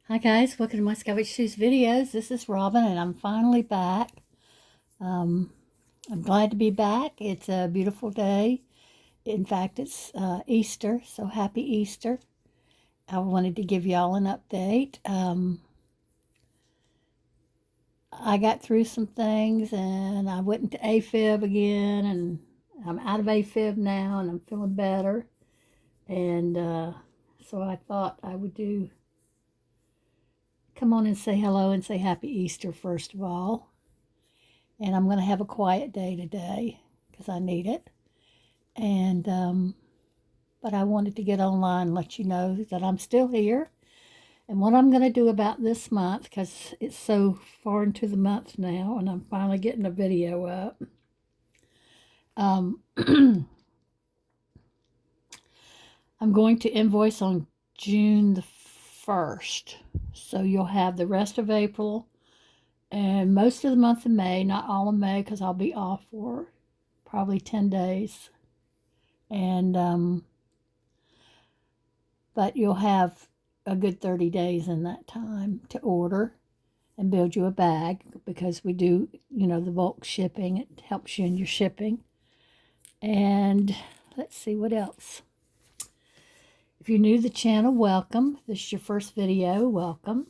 Hi guys, welcome to my JJ274 videos. This is Robin and I'm finally back. I'm glad to be back. It's a beautiful day. In fact, it's Easter, so happy Easter. I wanted to give y'all an update. I got through some things and I went into AFib again, and I'm out of AFib now and I'm feeling better. And so I thought I would come on and say hello and say happy Easter first of all. And I'm going to have a quiet day today because I need it. And but I wanted to get online and let you know that I'm still here. And what I'm going to do about this month, because it's so far into the month now and I'm finally getting a video up. I'm going to invoice on June the 1st. So you'll have the rest of April and most of the month of May, not all of May because I'll be off for probably 10 days. And but you'll have a good 30 days in that time to order and build you a bag, because we do, the bulk shipping. It helps you in your shipping. And let's see what else. If you're new to the channel, welcome. If this is your first video, welcome.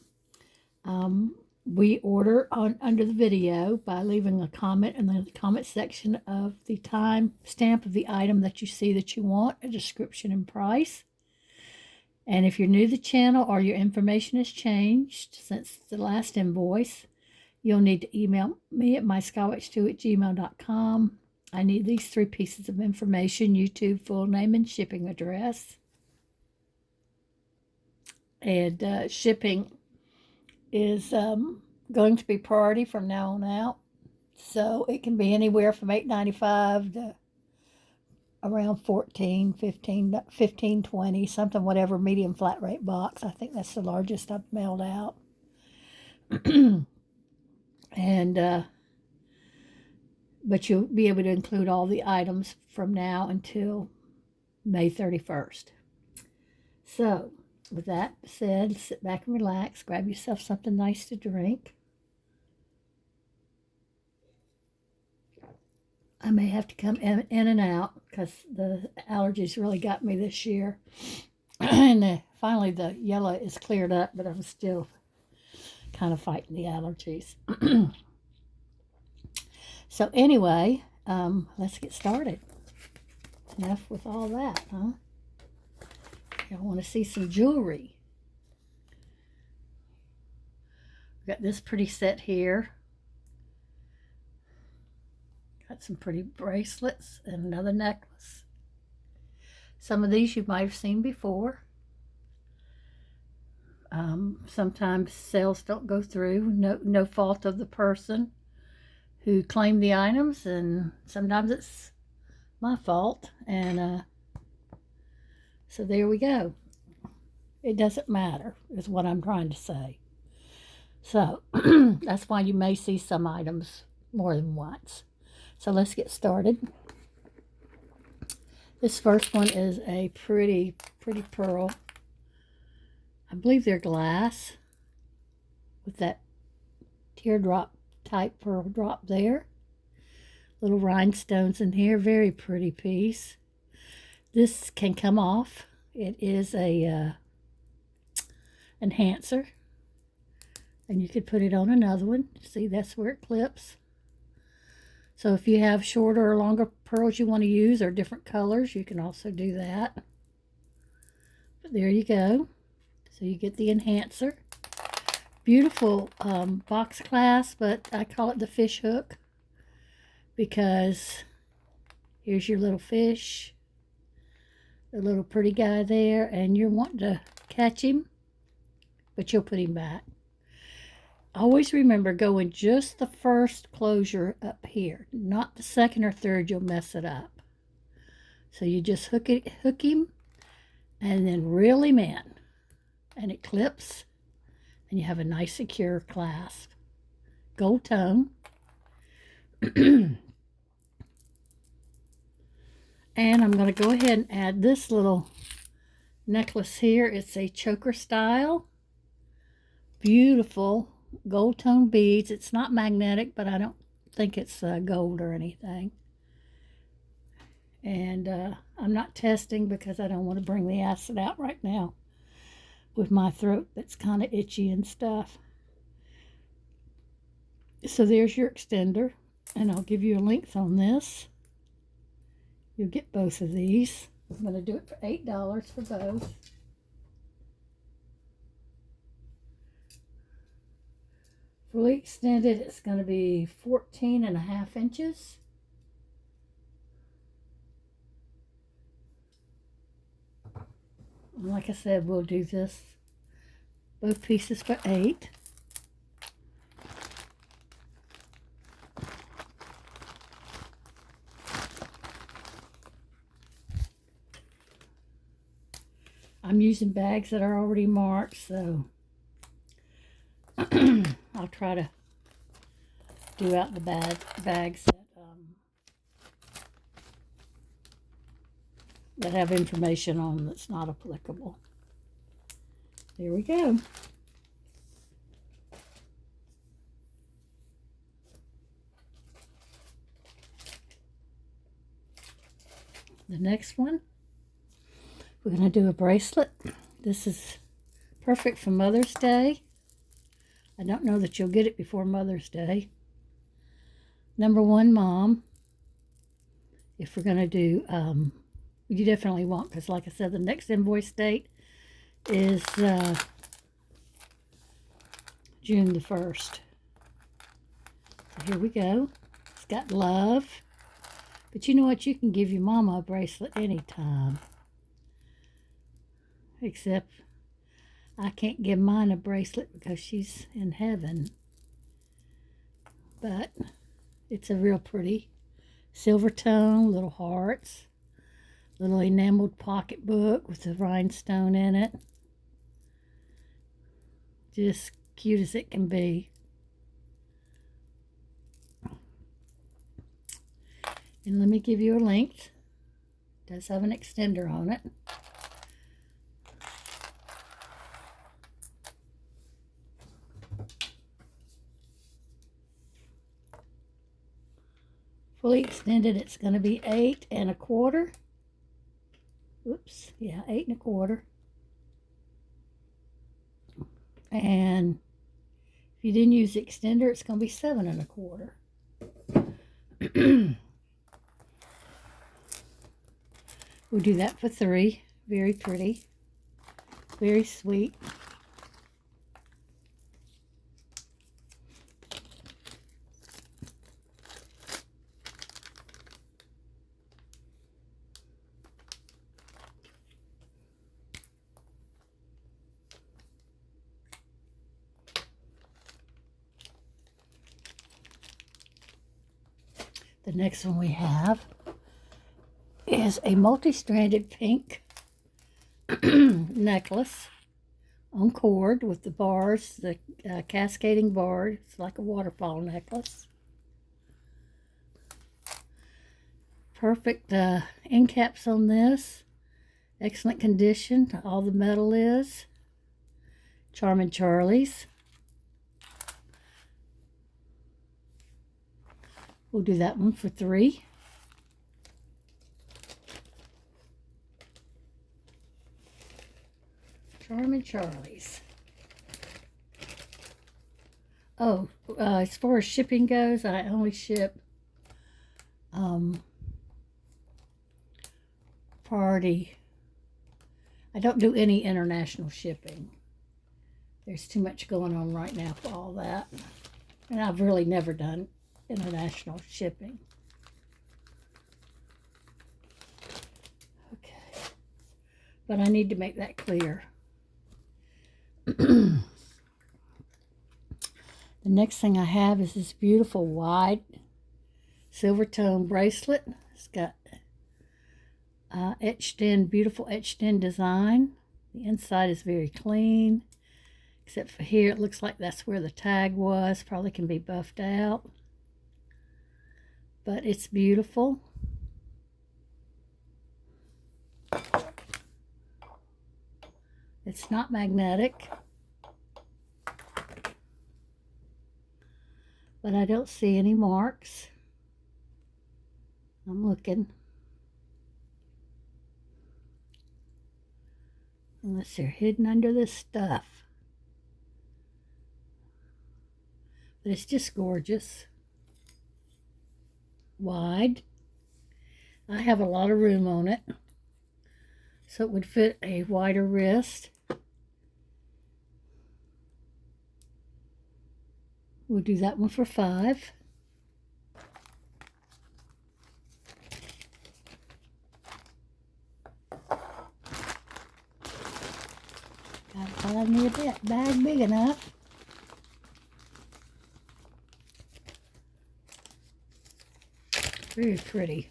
We order under the video by leaving a comment in the comment section of the time stamp of the item that you see that you want, a description and price. And if you're new to the channel or your information has changed since the last invoice, you'll need to email me at myskywitch2@gmail.com. I need these 3 pieces of information: YouTube, full name, and shipping address. And shipping is going to be priority from now on out. So it can be anywhere from $8.95 to around $14, $15, $20, something, whatever, medium flat rate box. I think that's the largest I've mailed out. And but you'll be able to include all the items from now until May 31st. So with that said, sit back and relax, grab yourself something nice to drink. I may have to come in and out because the allergies really got me this year. And finally the yellow is cleared up, but I'm still kind of fighting the allergies. So anyway, let's get started. Enough with all that, huh? I want to see some jewelry. Got this pretty set here. Got some pretty bracelets and another necklace. Some of these you might have seen before. Sometimes sales don't go through. No fault of the person who claimed the items, and sometimes it's my fault. And so there we go. It doesn't matter, is what I'm trying to say. So that's why you may see some items more than once. So let's get started. This first one is a pretty pearl. I believe they're glass with that teardrop type pearl drop there. Little rhinestones in here. Very pretty piece. This can come off. It is a enhancer, and you could put it on another one. See, that's where it clips. So if you have shorter or longer pearls you want to use, or different colors, you can also do that. But there you go. So you get the enhancer. Beautiful box clasp, but I call it the fish hook because here's your little fish, the little pretty guy there, and you're wanting to catch him, but you'll put him back. Always remember, go in just the first closure up here, not the second or third. You'll mess it up. So you just hook him, and then reel him in, and it clips, and you have a nice secure clasp. Gold tone. And I'm going to go ahead and add this little necklace here. It's a choker style. beautiful gold tone beads. It's not magnetic, but I don't think it's gold or anything. And I'm not testing because I don't want to bring the acid out right now with my throat that's kind of itchy and stuff. So there's your extender, and I'll give you a length on this. You'll get both of these. I'm going to do it for $8 for both. Fully extended, it's going to be 14.5 inches. And like I said, we'll do this, both pieces for $8. I'm using bags that are already marked, so I'll try to do out the bags that have information on them that's not applicable. There we go. The next one, we're going to do a bracelet. This is perfect for Mother's Day. I don't know that you'll get it before Mother's Day. Number one, Mom. If we're going to do, you definitely won't, because like I said, the next invoice date is June the 1st. So here we go. It's got love. But you know what? You can give your mama a bracelet anytime. Except I can't give mine a bracelet because she's in heaven. But it's a real pretty silver tone, little hearts, little enameled pocketbook with a rhinestone in it. Just cute as it can be. And let me give you a length. It does have an extender on it. Fully extended, it's going to be 8 1/4. Oops, yeah, 8 1/4. And if you didn't use the extender, it's going to be 7 1/4. We'll do that for 3. Very pretty. Very sweet. The next one we have is a multi-stranded pink necklace on cord with the bars, the cascading bar. It's like a waterfall necklace. Perfect end caps on this. Excellent condition. All the metal is. Charming Charlie's. We'll do that one for 3. Charming Charlie's. Oh, as far as shipping goes, I only ship priority. I don't do any international shipping. There's too much going on right now for all that. And I've really never done international shipping. Okay. But I need to make that clear. The next thing I have is this beautiful wide silver tone bracelet. It's got etched in, beautiful etched in design. The inside is very clean, except for here it looks like that's where the tag was. Probably can be buffed out, but it's beautiful. It's not magnetic. but I don't see any marks. I'm looking. Unless they're hidden under this stuff. But it's just gorgeous. Wide. I have a lot of room on it, so it would fit a wider wrist. We'll do that one for $5. Gotta find me a bag big enough. Very pretty.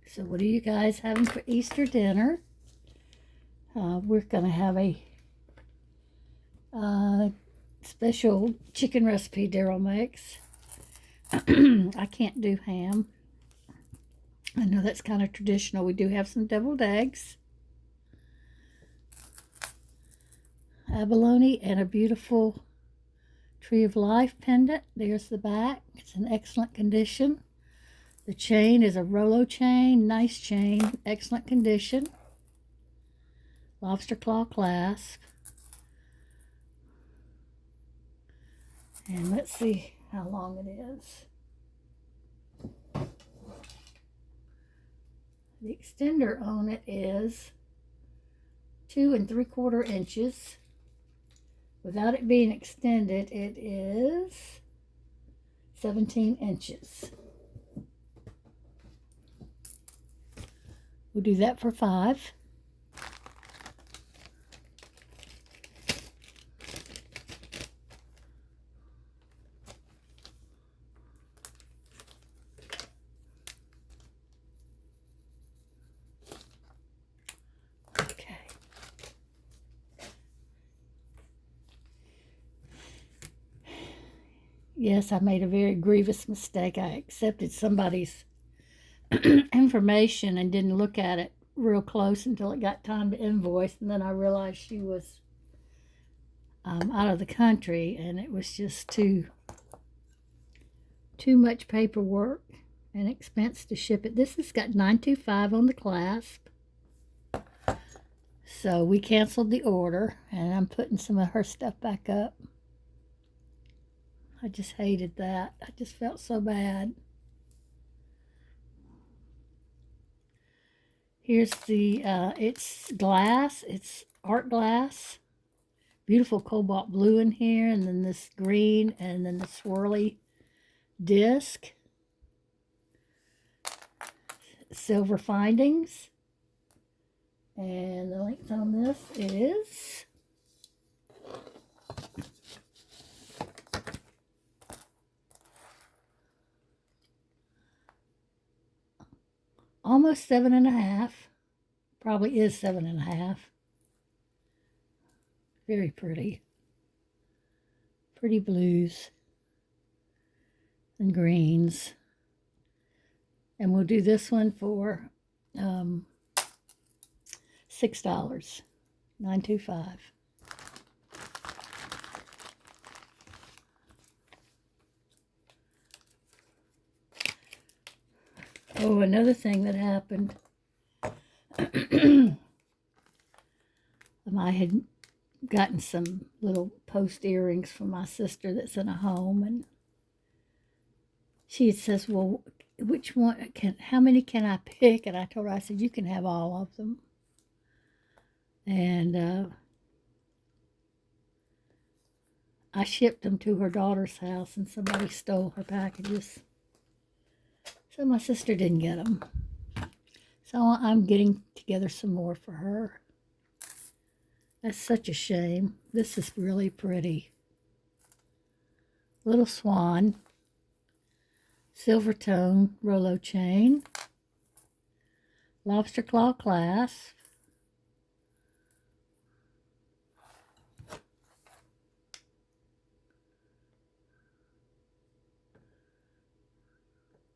So what are you guys having for Easter dinner? We're going to have a special chicken recipe Daryl makes. I can't do ham. I know that's kind of traditional. We do have some deviled eggs, abalone, and a beautiful Tree of Life pendant. There's the back. It's in excellent condition. The chain is a Rolo chain, nice chain, excellent condition. Lobster claw clasp. And let's see how long it is. The extender on it is 2 3/4 inches. Without it being extended, it is 17 inches. We'll do that for $5. Okay. Yes, I made a very grievous mistake. I accepted somebody's information and didn't look at it real close until it got time to invoice, and then I realized she was out of the country, and it was just too much paperwork and expense to ship it. This has got 925 on the clasp, so we canceled the order, and I'm putting some of her stuff back up. I just hated that. I just felt so bad. Here's the, it's glass, it's art glass. Beautiful cobalt blue in here, and then this green, and then the swirly disc. Silver findings. And the length on this is almost 7.5. Probably is 7.5. Very pretty. Pretty blues and greens. And we'll do this one for $6. $9.25. Oh, another thing that happened. I had gotten some little post earrings from my sister that's in a home, and she says, well, which one how many can I pick? And I told her, I said, you can have all of them. And I shipped them to her daughter's house, and somebody stole her packages. So my sister didn't get them. So I'm getting together some more for her. That's such a shame. This is really pretty. Little swan. Silver tone Rolo chain. Lobster claw clasp.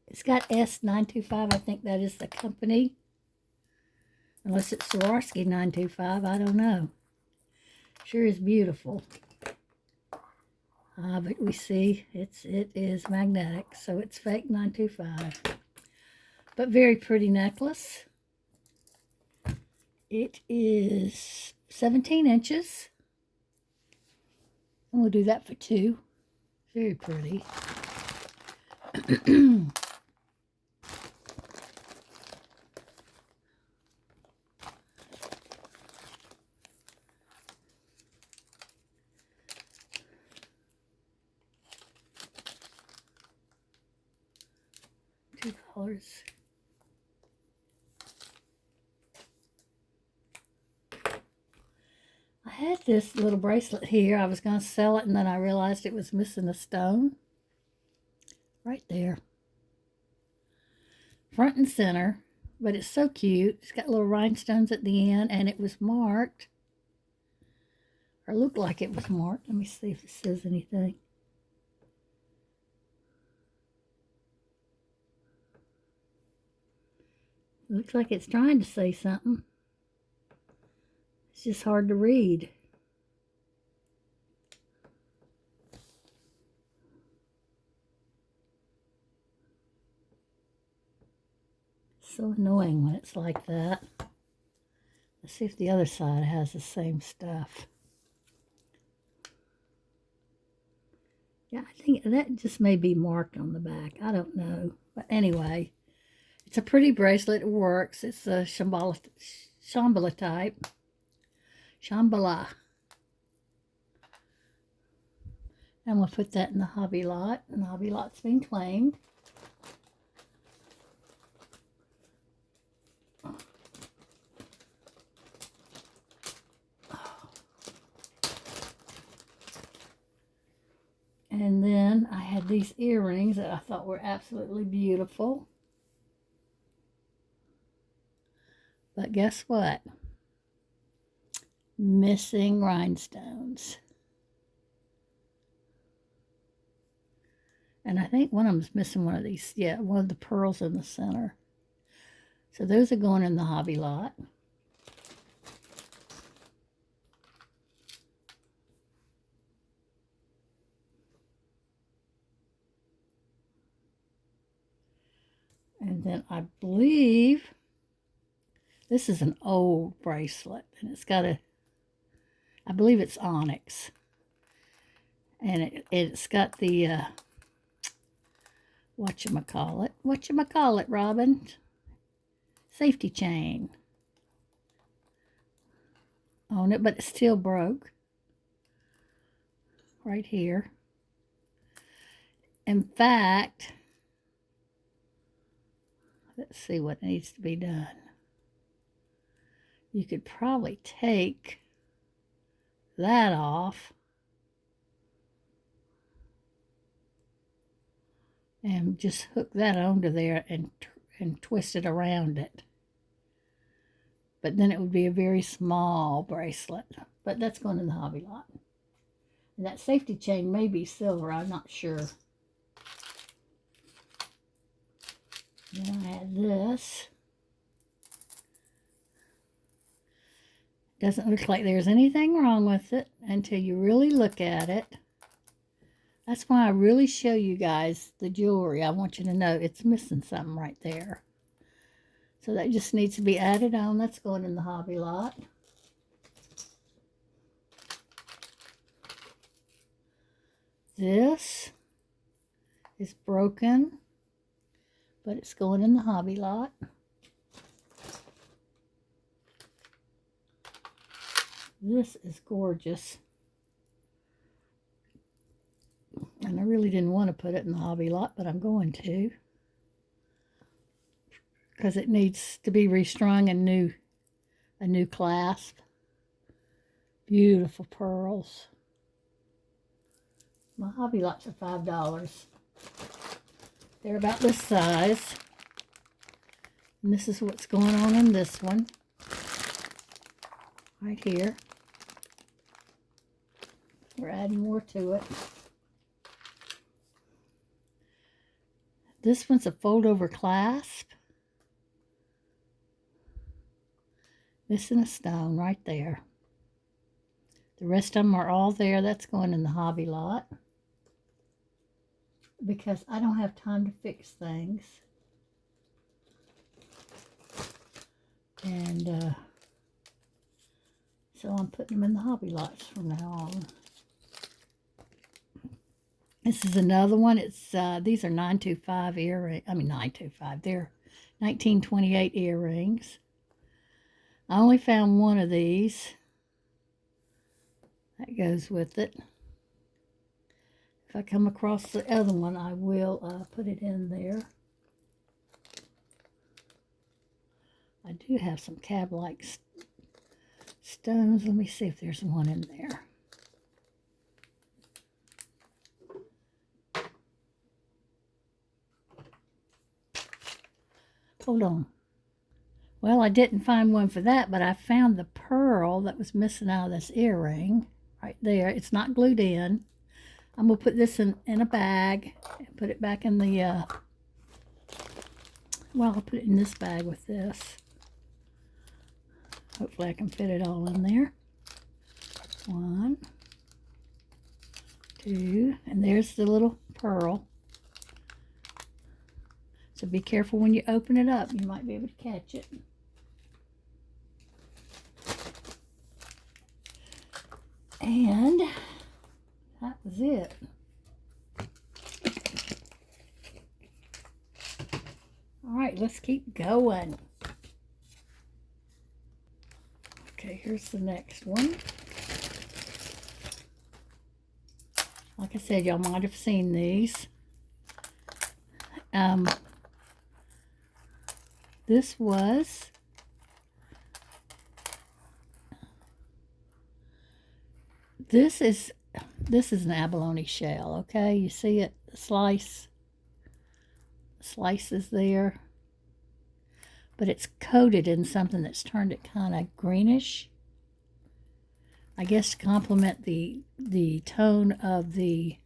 It's got S925. I think that is the company. Unless it's Swarovski 925. I don't know. Sure is beautiful. But we see it is magnetic, so it's fake 925. But very pretty necklace. It is 17 inches. And we'll do that for 2. Very pretty. $2. I had this little bracelet here. I was going to sell it, and then I realized it was missing a stone. Right there. Front and center. But it's so cute. It's got little rhinestones at the end, and it was marked. Or looked like it was marked. Let me see if it says anything. Looks like it's trying to say something. It's just hard to read. So annoying when it's like that. Let's see if the other side has the same stuff. Yeah, I think that just may be marked on the back. I don't know. But anyway, it's a pretty bracelet. It works. It's a Shambhala type. Shambhala. And we'll put that in the hobby lot. And the hobby lot's been claimed. And then I had these earrings that I thought were absolutely beautiful. But guess what? Missing rhinestones. And I think one of them's missing one of these. Yeah, one of the pearls in the center. So those are going in the hobby lot. And then I believe this is an old bracelet, and it's got I believe it's onyx. And it's got the, whatchamacallit, Robin? Safety chain on it, but it still broke. Right here. In fact, let's see what needs to be done. You could probably take that off and just hook that onto there and twist it around it. But then it would be a very small bracelet. But that's going in the hobby lot. And that safety chain may be silver, I'm not sure. Then I had this. Doesn't look like there's anything wrong with it until you really look at it. That's why I really show you guys the jewelry. I want you to know it's missing something right there. So that just needs to be added on. That's going in the hobby lot. This is broken, but it's going in the hobby lot. This is gorgeous. And I really didn't want to put it in the hobby lot, but I'm going to. Because it needs to be restrung and a new clasp. Beautiful pearls. My hobby lots are $5. They're about this size. And this is what's going on in this one. Right here. We're adding more to it. This one's a fold-over clasp. Missing a stone right there. The rest of them are all there. That's going in the hobby lot, because I don't have time to fix things. And so I'm putting them in the hobby lots from now on. This is another one. It's these are 925 earrings. I mean 925. They're 1928 earrings. I only found one of these. That goes with it. If I come across the other one, I will put it in there. I do have some cab-like stones. Let me see if there's one in there. Hold on. Well, I didn't find one for that, but I found the pearl that was missing out of this earring right there. It's not glued in. I'm going to put this in a bag and put it back in the, well, I'll put it in this bag with this. Hopefully I can fit it all in there. 1, 2, and there's the little pearl. So be careful when you open it up. You might be able to catch it. And that was it. All right, let's keep going. Okay, here's the next one. Like I said, y'all might have seen these. This is an abalone shell, okay? You see it, the slices there. But it's coated in something that's turned it kind of greenish. I guess to complement the tone of the,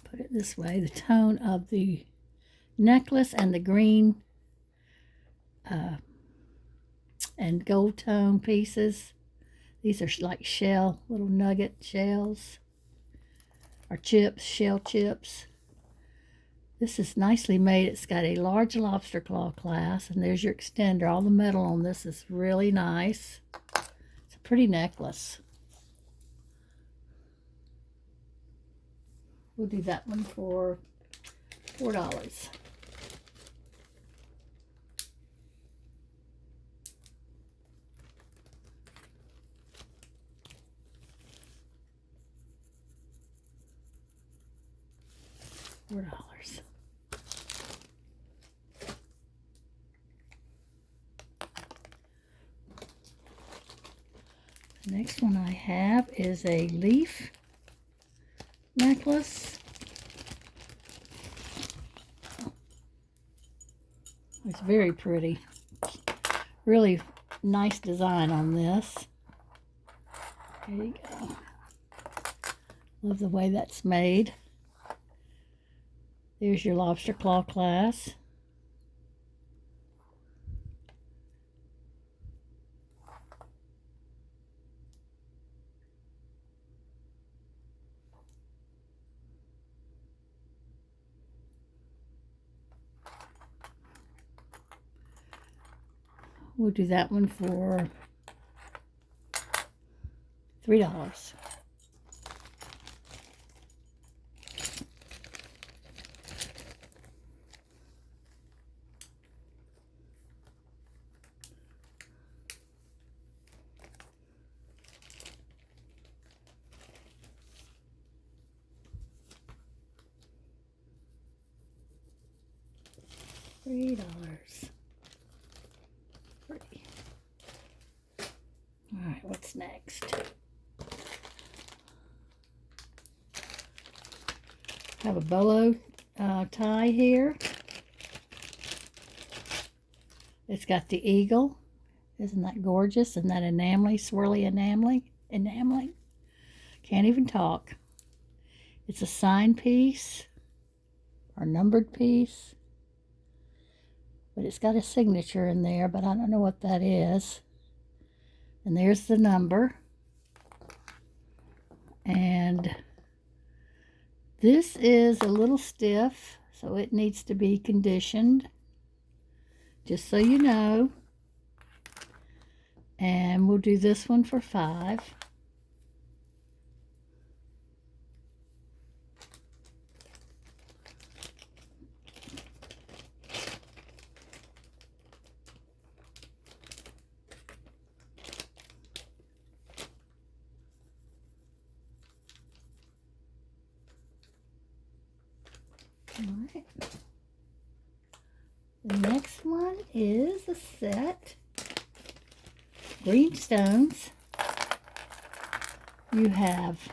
put it this way, the tone of the necklace and the green and gold tone pieces. These are like little nugget shells, or chips, shell chips. This is nicely made. It's got a large lobster claw clasp, and there's your extender. All the metal on this is really nice. It's a pretty necklace. We'll do that one for $4. $4. The next one I have is a leaf necklace. It's very pretty. Really nice design on this. There you go. Love the way that's made. There's your lobster claw clasp. We'll do that one for $3. $3. Pretty. All right, what's next? Have a bolo tie here. It's got the eagle. Isn't that gorgeous? And that enameling, swirly enameling. Can't even talk. It's a signed piece or numbered piece, but it's got a signature in there, but I don't know what that is. And there's the number. And this is a little stiff, so it needs to be conditioned, just so you know. And we'll do this one for $5. Alright. The next one is a set. Green stones. You have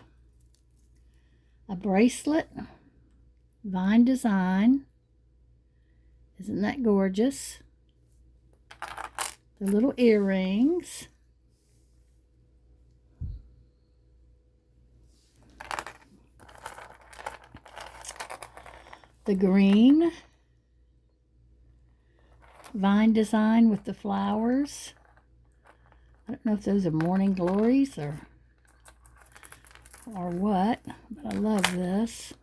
a bracelet, vine design. Isn't that gorgeous? The little earrings. The green vine design with the flowers. I don't know if those are morning glories or what, but I love this.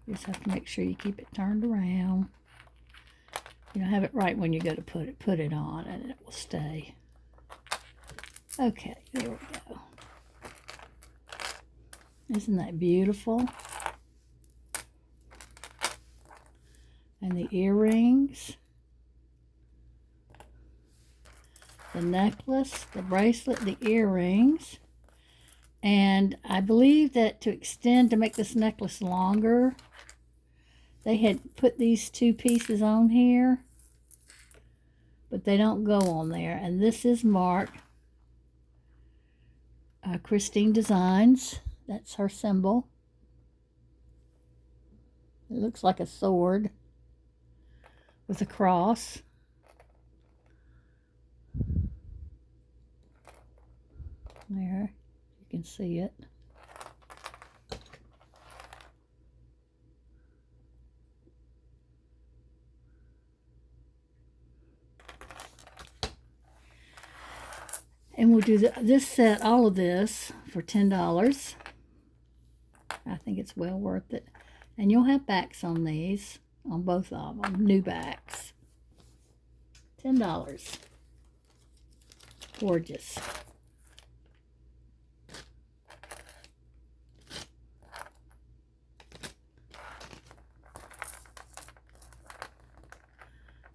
You just have to make sure you keep it turned around. You know, have it right when you go to put it on, and it will stay. Okay, there we go. Isn't that beautiful? And the earrings, the necklace, the bracelet, the earrings. And I believe that to make this necklace longer, they had put these two pieces on here, but they don't go on there. And this is marked Christine Designs. That's her symbol. It looks like a sword with a cross. There, you can see it. And we'll do this set, all of this, for $10. I think it's well worth it. And you'll have backs on these, on both of them, new backs. $10. Gorgeous.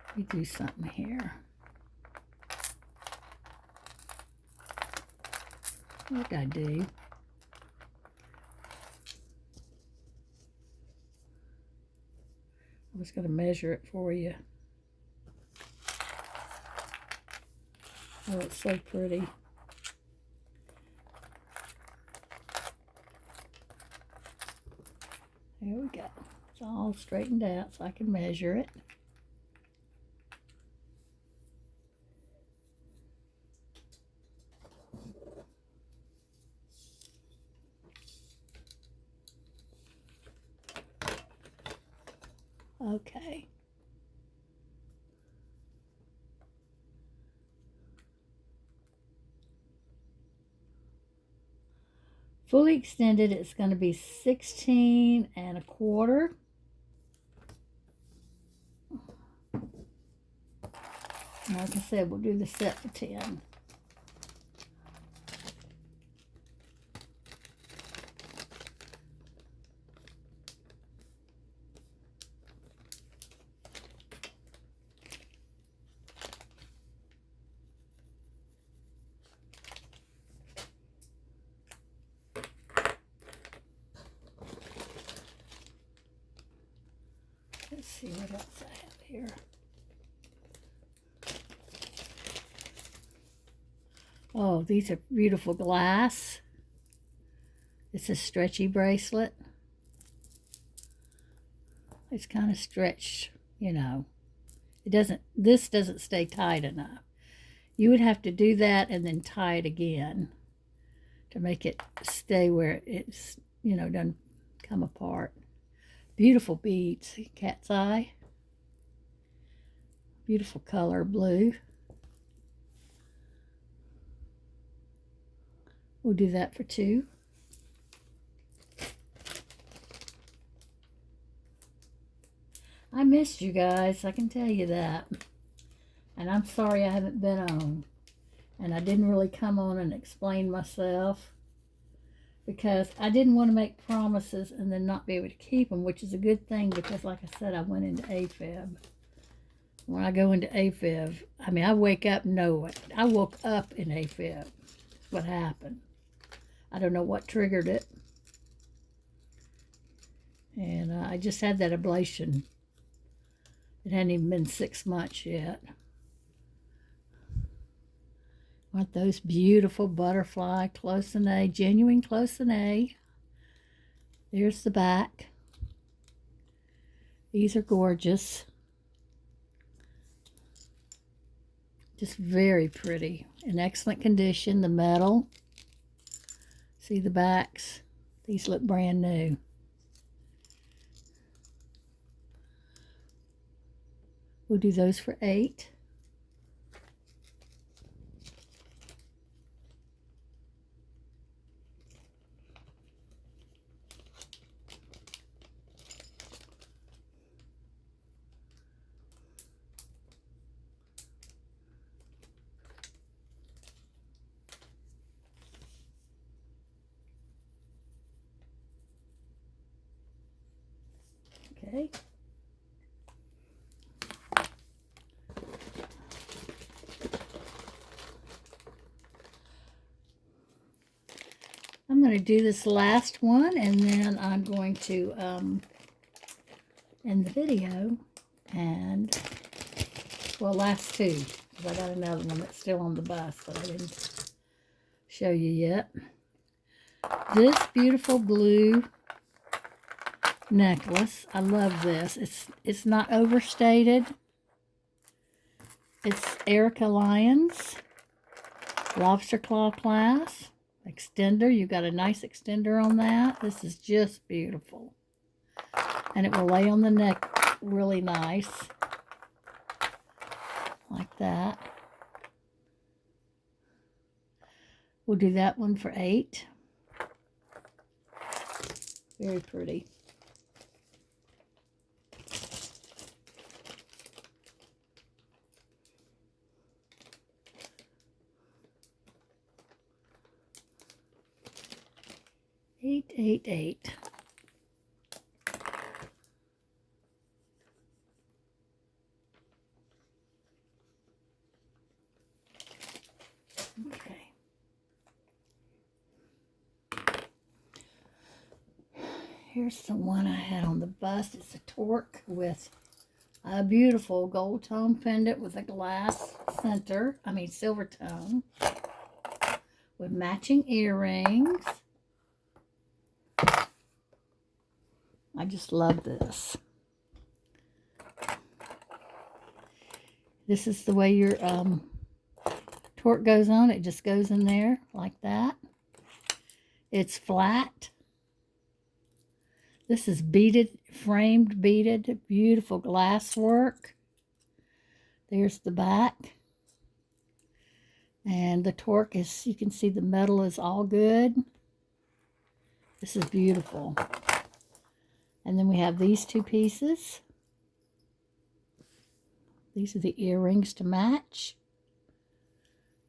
Let me do something here. What did I do? I was going to measure it for you. Oh, it's so pretty. There we go. It's all straightened out so I can measure it. Okay. Fully extended, it's going to be 16 1/4. Like I said, we'll do the set for 10. Let's see what else I have here. Oh, these are beautiful glass. It's a stretchy bracelet. It's kind of stretched, you know. This doesn't stay tight enough. You would have to do that and then tie it again to make it stay where it's, you know, doesn't come apart. Beautiful beads, cat's eye. Beautiful color, blue. We'll do that for 2. I missed you guys, I can tell you that. And I'm sorry I haven't been on. And I didn't really come on and explain myself, because I didn't want to make promises and then not be able to keep them, which is a good thing, because like I said, I went into AFib. When I go into AFib, I mean, I wake up, no, I woke up in AFib. That's what happened. I don't know what triggered it. And I just had that ablation. It hadn't even been 6 months yet. Aren't those beautiful butterfly close-in-A, genuine close-in-A? There's the back. These are gorgeous. Just very pretty. In excellent condition, the metal. See the backs? These look brand new. We'll do those for 8. Okay. I'm going to do this last one, and then I'm going to end the video. And, well, last 2, because I got another one that's still on the bus that I didn't show you yet. This beautiful blue necklace, I love this. It's not overstated. It's Erica Lyons lobster claw clasp extender. You got a nice extender on that. This is just beautiful, and it will lay on the neck really nice like that. We'll do that one for 8. Very pretty. $888. Okay. Here's the one I had on the bust. It's a torque with a beautiful gold tone pendant with a glass center. I mean silver tone. With matching earrings. I just love this. This is the way your torque goes on. It just goes in there like that. It's flat. This is beaded, framed beaded, beautiful glass work. There's the back. And the torque is, you can see the metal is all good. This is beautiful. And then we have these 2 pieces. These are the earrings to match.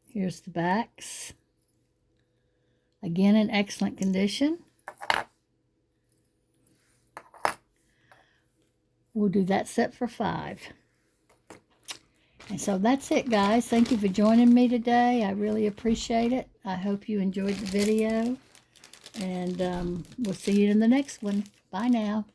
Here's the backs. Again, in excellent condition. We'll do that set for 5. And so that's it, guys. Thank you for joining me today. I really appreciate it. I hope you enjoyed the video. And we'll see you in the next one. Bye now.